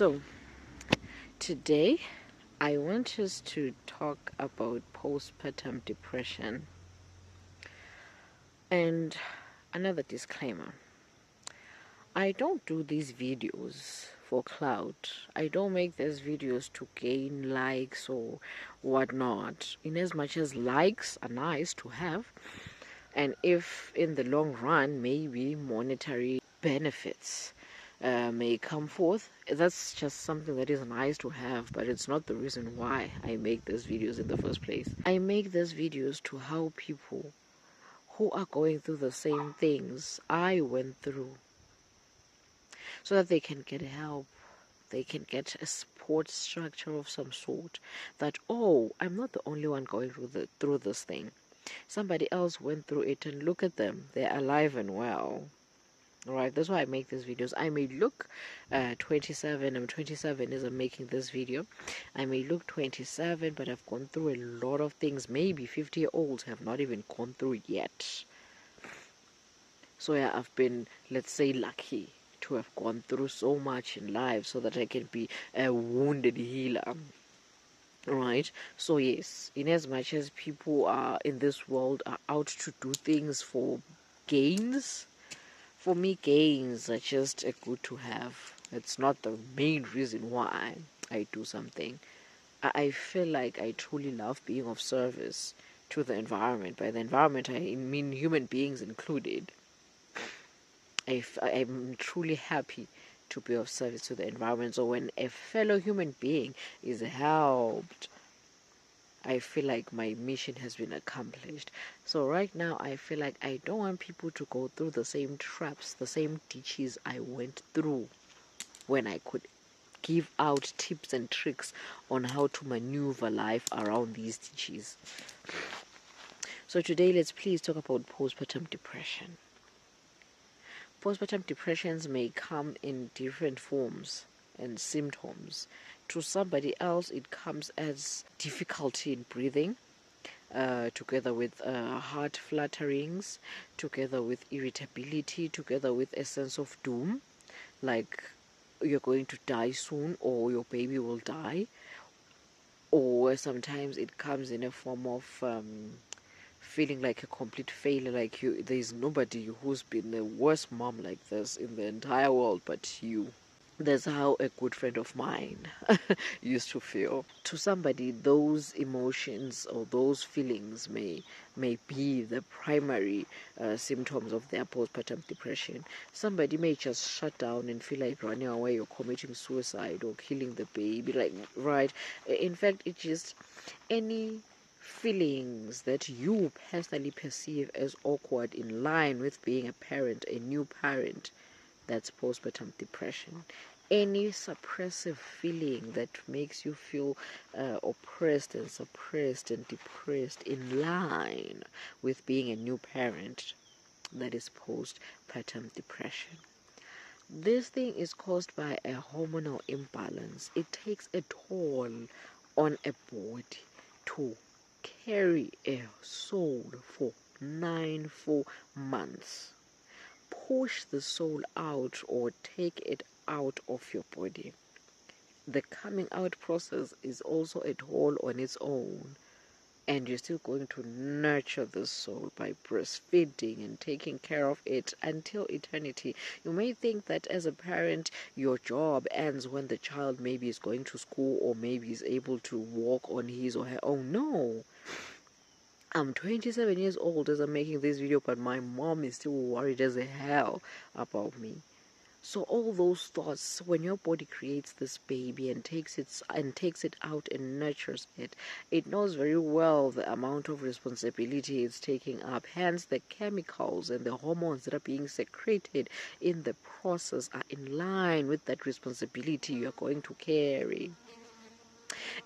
So, today I want us to talk about postpartum depression. And another disclaimer, I don't do these videos for clout. I don't make these videos to gain likes or whatnot. In as much as likes are nice to have, and if in the long run maybe monetary benefits may come forth, that's just something that is nice to have, but it's not the reason why I make these videos in the first place. I make these videos to help people who are going through the same things I went through, so that they can get help, they can get a support structure of some sort, that, oh, I'm not the only one going through this thing. Somebody else went through it, and look at them, they're alive and well. Alright, that's why I make these videos. I may look 27, I'm 27 as I'm making this video. I may look 27, but I've gone through a lot of things. Maybe 50-year-olds have not even gone through yet. So yeah, I've been, let's say, lucky to have gone through so much in life so that I can be a wounded healer. Right? So yes, in as much as people are in this world are out to do things for gains, for me, gains are just a good to have. It's not the main reason why I do something. I feel like I truly love being of service to the environment. By the environment, I mean human beings included. I'm truly happy to be of service to the environment. So when a fellow human being is helped, I feel like my mission has been accomplished. So right now, I feel like I don't want people to go through the same traps, the same ditches I went through, when I could give out tips and tricks on how to maneuver life around these ditches. So today, let's please talk about postpartum depression. Postpartum depressions may come in different forms and symptoms. To somebody else, it comes as difficulty in breathing, together with heart flutterings, together with irritability, together with a sense of doom, like you're going to die soon or your baby will die. Or sometimes it comes in a form of feeling like a complete failure, like there's nobody who's been a worse mom like this in the entire world but you. That's how a good friend of mine used to feel. To somebody, those emotions or those feelings may be the primary symptoms of their postpartum depression. Somebody may just shut down and feel like running away or committing suicide or killing the baby. Like, right? In fact, it's just any feelings that you personally perceive as awkward in line with being a parent, a new parent. That's postpartum depression. Any suppressive feeling that makes you feel oppressed and suppressed and depressed in line with being a new parent, that is postpartum depression. This thing is caused by a hormonal imbalance. It takes a toll on a body to carry a soul for 9 full months. Push the soul out or take it out of your body. The coming out process is also a toll on its own, and you're still going to nurture the soul by breastfeeding and taking care of it until eternity. You may think that as a parent, your job ends when the child maybe is going to school or maybe is able to walk on his or her own. No. I'm 27 years old as I'm making this video, but my mom is still worried as hell about me. So all those thoughts, when your body creates this baby and takes it out and nurtures it, it knows very well the amount of responsibility it's taking up. Hence, the chemicals and the hormones that are being secreted in the process are in line with that responsibility you're going to carry.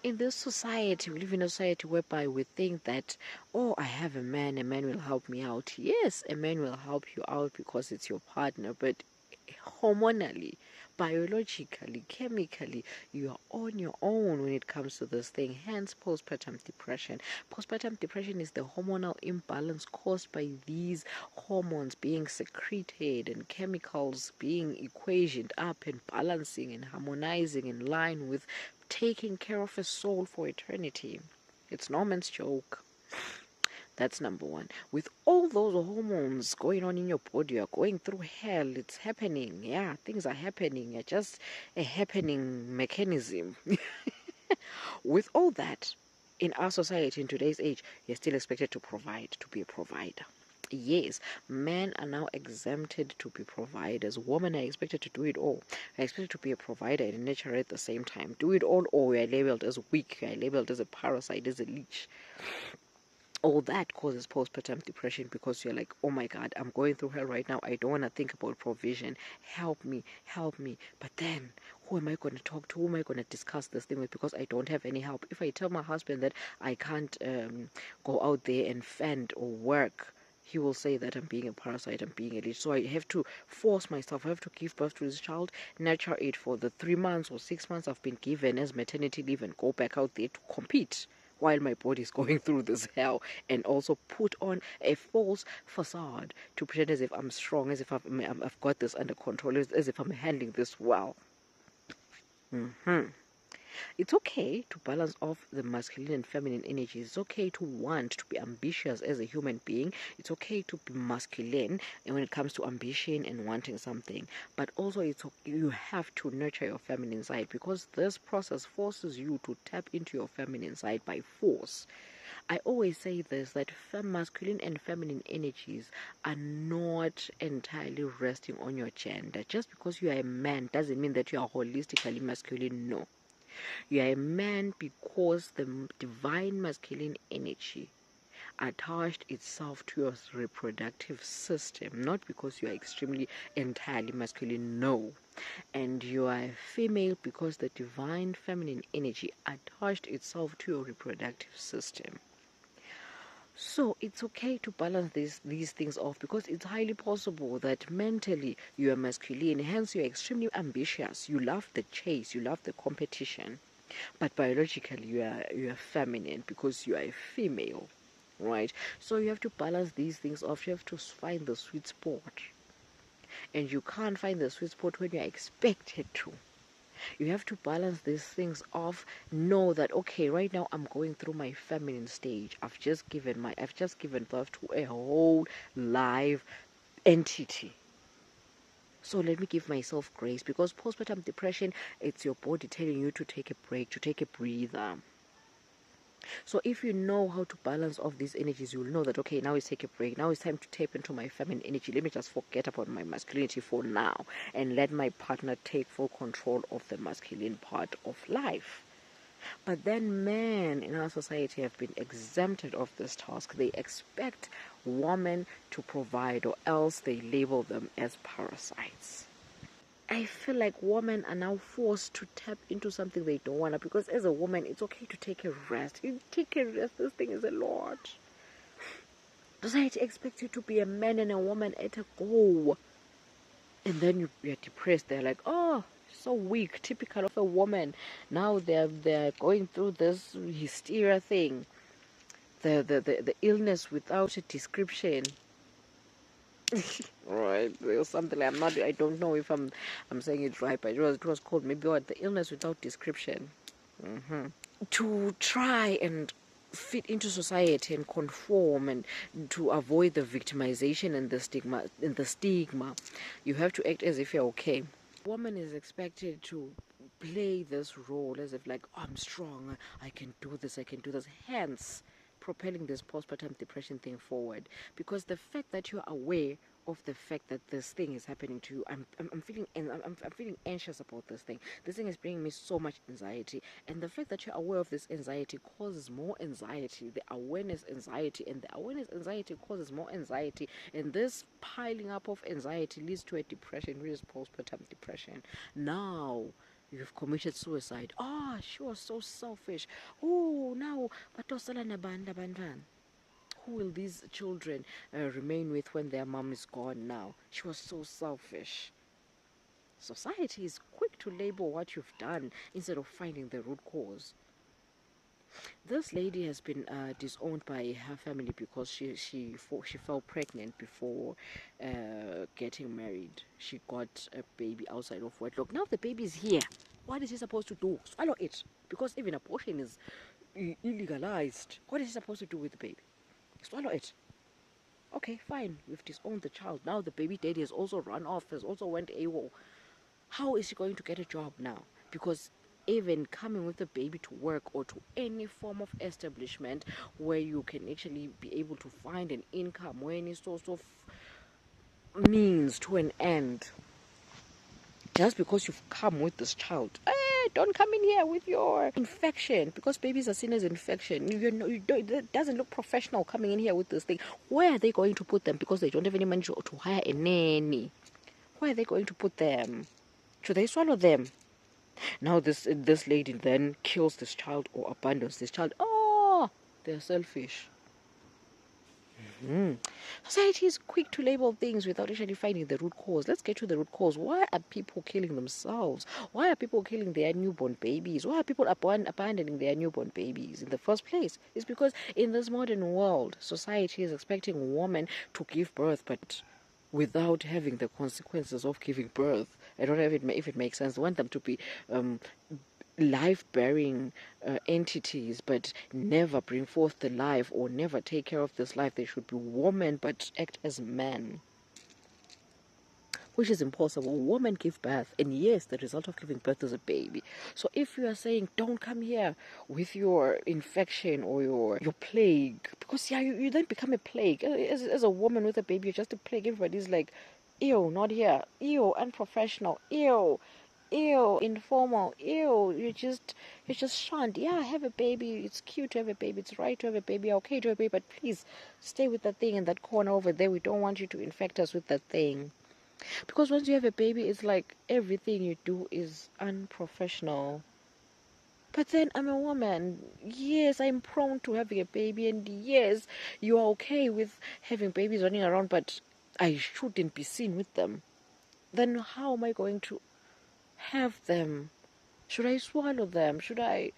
In this society, we live in a society whereby we think that, oh, I have a man will help me out. Yes, a man will help you out because it's your partner, but hormonally, biologically, chemically, you are on your own when it comes to this thing. Hence, postpartum depression. Postpartum depression is the hormonal imbalance caused by these hormones being secreted and chemicals being equationed up and balancing and harmonizing in line with taking care of a soul for eternity. It's no man's joke. That's number one. With all those hormones going on in your body, you're going through hell. It's happening. Yeah, things are happening. It's just a happening mechanism. With all that, in our society, in today's age, you're still expected to provide, to be a provider. Yes, men are now exempted to be providers. Women are expected to do it all. Are expected to be a provider and a nurturer at the same time. Do it all, or we are labeled as weak. We are labeled as a parasite, as a leech. All that causes postpartum depression because you're like, oh my God, I'm going through hell right now. I don't want to think about provision. Help me, help me. But then, who am I going to talk to? Who am I going to discuss this thing with? Because I don't have any help. If I tell my husband that I can't go out there and fend or work, he will say that I'm being a parasite, I'm being a leech. So I have to force myself, I have to give birth to this child, nurture it for the 3 months or 6 months I've been given as maternity leave, and go back out there to compete while my body is going through this hell, and also put on a false facade to pretend as if I'm strong, as if I've got this under control, as if I'm handling this well. It's okay to balance off the masculine and feminine energies. It's okay to want to be ambitious as a human being. It's okay to be masculine and when it comes to ambition and wanting something. But also you have to nurture your feminine side, because this process forces you to tap into your feminine side by force. I always say this, that masculine and feminine energies are not entirely resting on your gender. Just because you are a man doesn't mean that you are holistically masculine. No. You are a man because the divine masculine energy attached itself to your reproductive system, not because you are extremely entirely masculine. No. And you are a female because the divine feminine energy attached itself to your reproductive system. So it's okay to balance these things off, because it's highly possible that mentally you are masculine, hence you're extremely ambitious, you love the chase, you love the competition, but biologically you are feminine because you are a female, right? So you have to balance these things off. You have to find the sweet spot, and you can't find the sweet spot when you're expected to. You have to balance these things off. Know that, okay, right now I'm going through my feminine stage. I've just given birth to a whole live entity. So let me give myself grace, because postpartum depression, it's your body telling you to take a break, to take a breather. So if you know how to balance off these energies, you'll know that, okay, now it's take a break. Now it's time to tap into my feminine energy. Let me just forget about my masculinity for now and let my partner take full control of the masculine part of life. But then men in our society have been exempted of this task. They expect women to provide, or else they label them as parasites. I feel like women are now forced to tap into something they don't want to, because as a woman, it's okay to take a rest. You take a rest, this thing is a lot. Society expects you to be a man and a woman at a go. And then you're depressed. They're like, oh, so weak, typical of a woman. Now they're going through this hysteria thing. The illness without a description. Right, there was something like, I don't know if I'm saying it right, but it was called maybe what, the illness without description. To try and fit into society and conform, and to avoid the victimization and the stigma, you have to act as if you're okay. Woman is expected to play this role as if like, oh, I'm strong, I can do this, hence propelling this postpartum depression thing forward. Because the fact that you're aware of the fact that this thing is happening to you, I'm feeling anxious about this thing. This thing is bringing me so much anxiety, and the fact that you're aware of this anxiety causes more anxiety. The awareness anxiety, and the awareness anxiety causes more anxiety, and this piling up of anxiety leads to a depression, which is postpartum depression. Now you've committed suicide. Ah, she was so selfish. Oh, now batosala nabanda bandan. Who will these children remain with when their mom is gone now? She was so selfish. Society is quick to label what you've done instead of finding the root cause. This lady has been disowned by her family because she fell pregnant before getting married. She got a baby outside of wedlock. Now the baby is here. What is he supposed to do? Swallow it? Because even abortion is illegalized. What is he supposed to do with the baby? Swallow it. Okay, fine. We've disowned the child. Now the baby daddy has also run off, has also went AWOL. How is she going to get a job now? Because even coming with a baby to work or to any form of establishment where you can actually be able to find an income or any sort of means to an end, just because you've come with this child, don't come in here with your infection, because babies are seen as infection. It doesn't look professional coming in here with this thing. Where are they going to put them? Because they don't have any money to hire a nanny. Where are they going to put them? Should they swallow them? Now this lady then kills this child or abandons this child. Oh, they're selfish. Society is quick to label things without actually finding the root cause. Let's get to the root cause. Why are people killing themselves? Why are people killing their newborn babies? Why are people abandoning their newborn babies in the first place? It's because in this modern world, society is expecting women to give birth, but without having the consequences of giving birth. I don't know if it makes sense. They want them to be life-bearing entities, but never bring forth the life or never take care of this life. They should be women, but act as men, which is impossible. Women give birth, and yes, the result of giving birth is a baby. So if you are saying, don't come here with your infection or your plague, because you then become a plague. As a woman with a baby, you're just a plague. Everybody's like, ew, not here, ew, unprofessional, ew, informal, ew, you're just shunned. Yeah, have a baby, it's cute to have a baby, it's right to have a baby, okay to have a baby, but please stay with that thing in that corner over there. We don't want you to infect us with that thing. Because once you have a baby, it's like everything you do is unprofessional. But then I'm a woman. Yes, I'm prone to having a baby, and yes, you are okay with having babies running around, but I shouldn't be seen with them. Then how am I going to have them? Should I swallow them? Should I?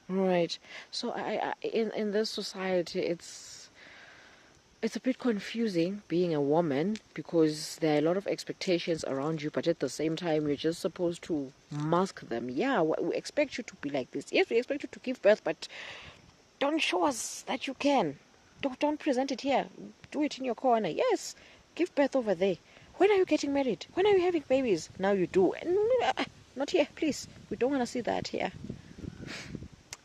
Right. So in this society, it's a bit confusing being a woman, because there are a lot of expectations around you, but at the same time you're just supposed to mask them. Yeah, we expect you to be like this. Yes, we expect you to give birth, but don't show us that you can. Don't present it here. Do it in your corner. Yes, give birth over there. When are you getting married? When are you having babies? Now you do. Not here, please. We don't want to see that here.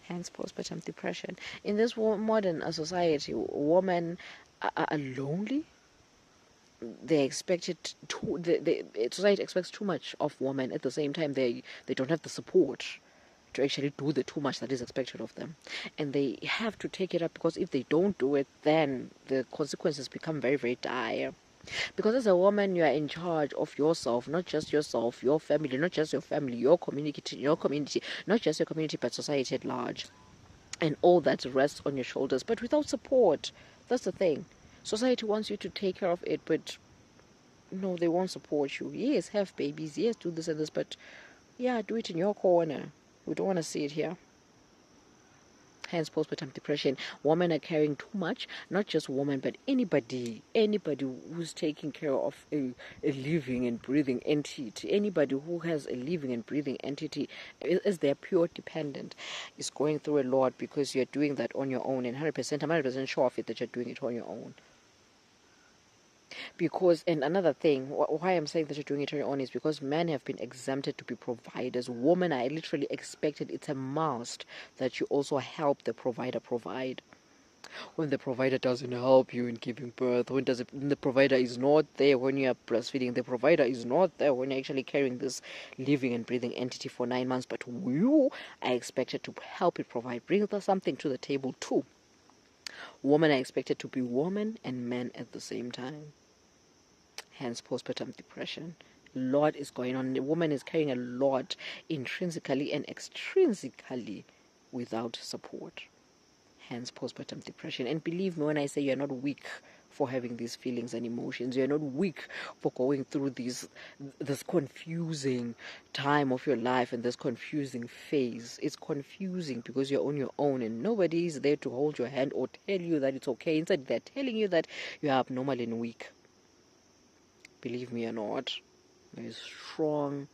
Hence postpartum depression. In this modern society, women are lonely. They expect it too. Society expects too much of women. At the same time, they don't have the support to actually do the too much that is expected of them, and they have to take it up, because if they don't do it, then the consequences become very, very dire. Because as a woman, you are in charge of yourself, not just yourself, your family, not just your family, your community, not just your community, but society at large. And all that rests on your shoulders, but without support. That's the thing. Society wants you to take care of it, but no, they won't support you. Yes, have babies. Yes, do this and this, but yeah, do it in your corner. We don't want to see it here. Hence postpartum depression. Women are carrying too much. Not just women, but anybody who's taking care of a living and breathing entity, anybody who has a living and breathing entity as their pure dependent, is going through a lot, because you're doing that on your own. And I'm 100% sure of it, that you're doing it on your own. Because, and another thing, why I'm saying that you're doing it on your own, is because men have been exempted to be providers. Women are literally expected. It's a must that you also help the provider provide. When the provider doesn't help you in giving birth, when the provider is not there when you are breastfeeding, the provider is not there when you're actually carrying this living and breathing entity for 9 months, but you are expected to help it provide, bring something to the table too. Women are expected to be women and men at the same time. Hence postpartum depression. A lot is going on. The woman is carrying a lot intrinsically and extrinsically without support. Hence postpartum depression. And believe me when I say you're not weak for having these feelings and emotions. You're not weak for going through this confusing time of your life and this confusing phase. It's confusing because you're on your own and nobody is there to hold your hand or tell you that it's okay. Instead, they're telling you that you are abnormal and weak. Believe me or not, you're a strong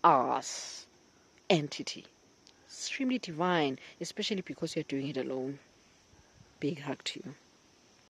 ass entity. Extremely divine, especially because you're doing it alone. Big hug to you.